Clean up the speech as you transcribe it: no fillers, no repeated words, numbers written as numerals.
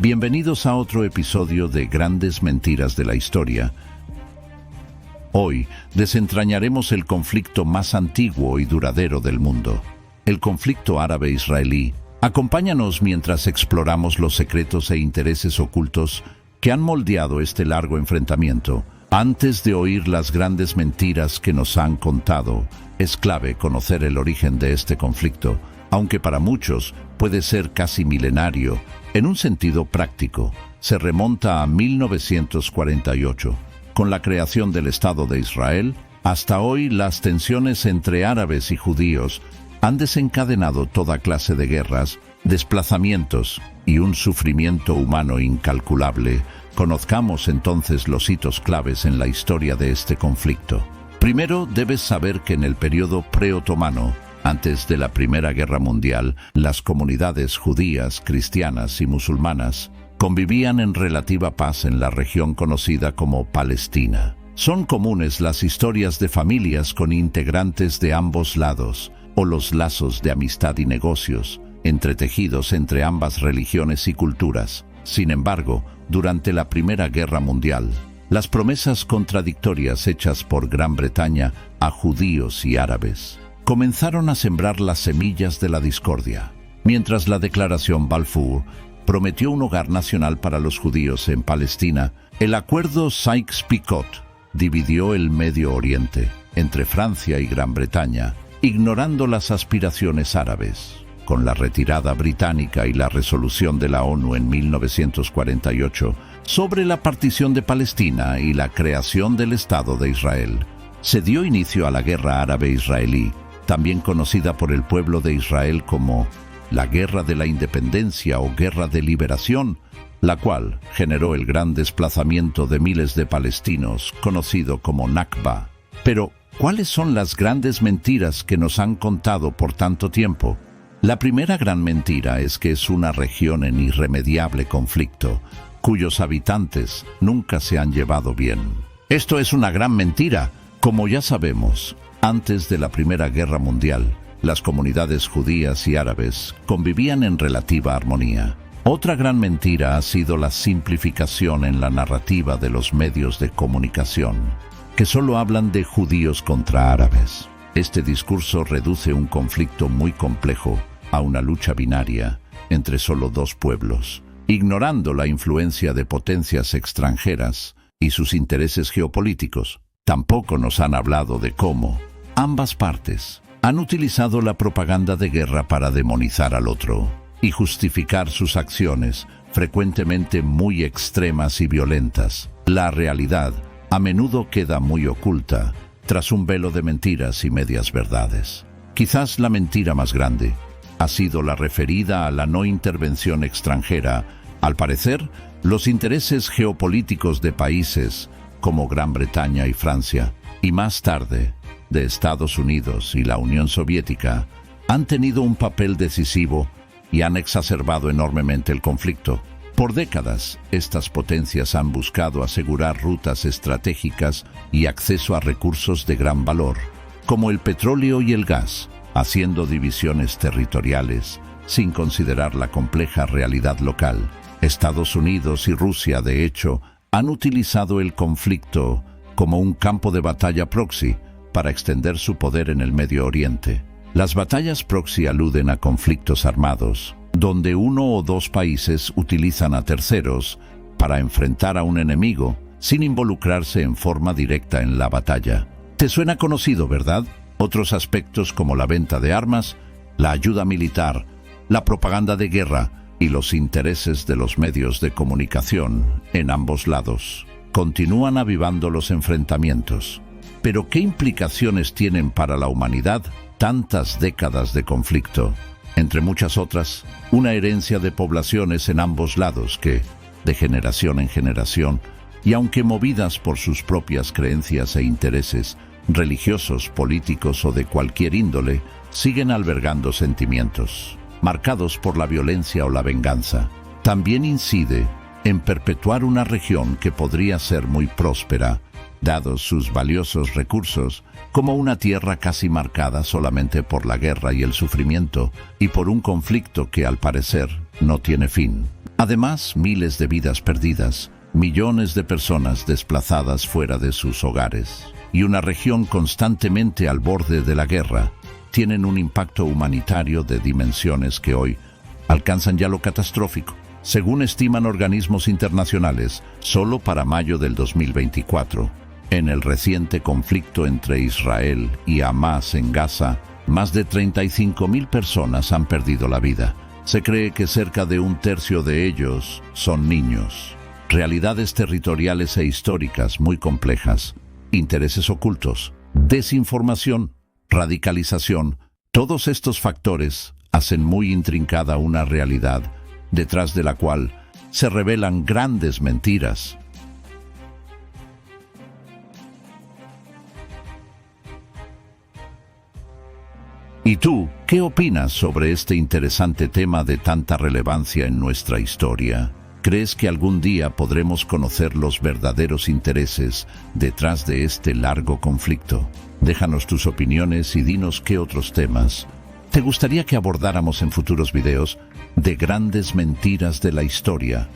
Bienvenidos a otro episodio de Grandes Mentiras de la Historia. Hoy desentrañaremos el conflicto más antiguo y duradero del mundo, el conflicto árabe-israelí. Acompáñanos mientras exploramos los secretos e intereses ocultos que han moldeado este largo enfrentamiento. Antes de oír las grandes mentiras que nos han contado, es clave conocer el origen de este conflicto, aunque para muchos puede ser casi milenario. En un sentido práctico, se remonta a 1948. Con la creación del Estado de Israel, hasta hoy las tensiones entre árabes y judíos han desencadenado toda clase de guerras, desplazamientos y un sufrimiento humano incalculable. Conozcamos entonces los hitos claves en la historia de este conflicto. Primero, debes saber que en el periodo preotomano, antes de la Primera Guerra Mundial, las comunidades judías, cristianas y musulmanas convivían en relativa paz en la región conocida como Palestina. Son comunes las historias de familias con integrantes de ambos lados, o los lazos de amistad y negocios, entretejidos entre ambas religiones y culturas. Sin embargo, durante la Primera Guerra Mundial, las promesas contradictorias hechas por Gran Bretaña a judíos y árabes comenzaron a sembrar las semillas de la discordia. Mientras la Declaración Balfour prometió un hogar nacional para los judíos en Palestina, el Acuerdo Sykes-Picot dividió el Medio Oriente entre Francia y Gran Bretaña, ignorando las aspiraciones árabes. Con la retirada británica y la resolución de la ONU en 1948 sobre la partición de Palestina y la creación del Estado de Israel, se dio inicio a la Guerra Árabe-Israelí, también conocida por el pueblo de Israel como la Guerra de la Independencia o Guerra de Liberación, la cual generó el gran desplazamiento de miles de palestinos, conocido como Nakba. Pero, ¿cuáles son las grandes mentiras que nos han contado por tanto tiempo? La primera gran mentira es que es una región en irremediable conflicto, cuyos habitantes nunca se han llevado bien. Esto es una gran mentira. Como ya sabemos, antes de la Primera Guerra Mundial, las comunidades judías y árabes convivían en relativa armonía. Otra gran mentira ha sido la simplificación en la narrativa de los medios de comunicación, que solo hablan de judíos contra árabes. Este discurso reduce un conflicto muy complejo a una lucha binaria entre solo dos pueblos, ignorando la influencia de potencias extranjeras y sus intereses geopolíticos. Tampoco nos han hablado de cómo ambas partes han utilizado la propaganda de guerra para demonizar al otro y justificar sus acciones, frecuentemente muy extremas y violentas. La realidad a menudo queda muy oculta tras un velo de mentiras y medias verdades. Quizás la mentira más grande ha sido la referida a la no intervención extranjera. Al parecer, los intereses geopolíticos de países como Gran Bretaña y Francia, y más tarde, de Estados Unidos y la Unión Soviética, han tenido un papel decisivo y han exacerbado enormemente el conflicto. Por décadas, estas potencias han buscado asegurar rutas estratégicas y acceso a recursos de gran valor, como el petróleo y el gas, haciendo divisiones territoriales sin considerar la compleja realidad local. Estados Unidos y Rusia, de hecho, han utilizado el conflicto como un campo de batalla proxy para extender su poder en el Medio Oriente. Las batallas proxy aluden a conflictos armados, donde uno o dos países utilizan a terceros para enfrentar a un enemigo sin involucrarse en forma directa en la batalla. ¿Te suena conocido, verdad? Otros aspectos como la venta de armas, la ayuda militar, la propaganda de guerra y los intereses de los medios de comunicación en ambos lados continúan avivando los enfrentamientos. Pero ¿qué implicaciones tienen para la humanidad tantas décadas de conflicto? Entre muchas otras, una herencia de poblaciones en ambos lados que, de generación en generación, y aunque movidas por sus propias creencias e intereses, religiosos, políticos o de cualquier índole, siguen albergando sentimientos marcados por la violencia o la venganza. También incide en perpetuar una región que podría ser muy próspera, dados sus valiosos recursos, como una tierra casi marcada solamente por la guerra y el sufrimiento, y por un conflicto que, al parecer, no tiene fin. Además, miles de vidas perdidas, millones de personas desplazadas fuera de sus hogares, y una región constantemente al borde de la guerra, tienen un impacto humanitario de dimensiones que hoy alcanzan ya lo catastrófico. Según estiman organismos internacionales, solo para mayo del 2024, en el reciente conflicto entre Israel y Hamás en Gaza, más de 35.000 personas han perdido la vida. Se cree que cerca de un tercio de ellos son niños. Realidades territoriales e históricas muy complejas, intereses ocultos, desinformación, radicalización, todos estos factores hacen muy intrincada una realidad detrás de la cual se revelan grandes mentiras. ¿Y tú, qué opinas sobre este interesante tema de tanta relevancia en nuestra historia? ¿Crees que algún día podremos conocer los verdaderos intereses detrás de este largo conflicto? Déjanos tus opiniones y dinos qué otros temas te gustaría que abordáramos en futuros videos de grandes mentiras de la historia.